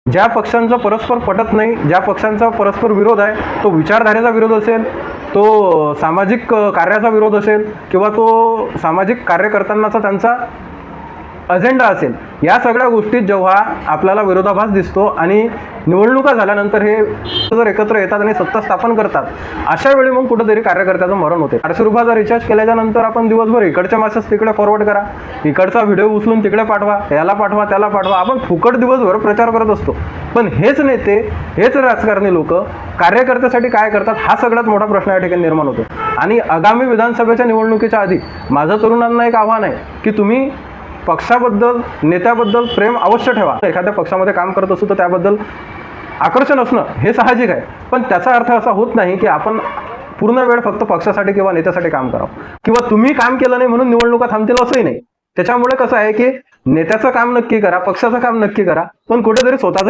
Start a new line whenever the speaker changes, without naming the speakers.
ज्या पक्षांचा परस्पर पटत नाही, ज्या पक्षांचा परस्पर विरोध आहे, तो विचारधारेचा विरोध असेल, तो सामाजिक कार्याचा विरोध असेल, किंवा तो सामाजिक कार्य करतानाचा त्यांचा अजेंडा असेल, या सगळ्या गोष्टीत जेव्हा आपल्याला विरोधाभास दिसतो आणि निवडणुका झाल्यानंतर हे जर एकत्र येतात आणि सत्ता स्थापन करतात, अशा वेळी मग कुठेतरी कार्यकर्त्याचं मरण होते. 800 रुपयाचा रिचार्ज केल्याच्या नंतर आपण दिवसभर इकडच्या मेसेज तिकडे फॉरवर्ड करा, इकडचा व्हिडिओ उचलून तिकडे पाठवा, याला पाठवा, त्याला पाठवा, आपण फुकट दिवसभर प्रचार करत असतो. पण हेच नेते, हेच राजकारणी लोक कार्यकर्त्यासाठी काय करतात, हा सगळ्यात मोठा प्रश्न या ठिकाणी निर्माण होतो. आणि आगामी विधानसभेच्या निवडणुकीच्या आधी माझं तरुणांना एक आव्हान आहे की तुम्ही पक्षाबद्दल, नेत्याबद्दल प्रेम अवश्य ठेवा. एखाद्या पक्षामध्ये काम करत असतो तर त्याबद्दल आकर्षण असणं हे साहजिक आहे, पण त्याचा अर्थ असा होत नाही की आपण पूर्ण वेळ फक्त पक्षासाठी किंवा नेत्यासाठी काम करावं, किंवा तुम्ही काम केलं नाही म्हणून निवडणुका थांबतील असंही नाही. त्याच्यामुळे कसं आहे की नेत्याचं काम नक्की करा, पक्षाचं काम नक्की करा, पण कुठेतरी स्वतःचं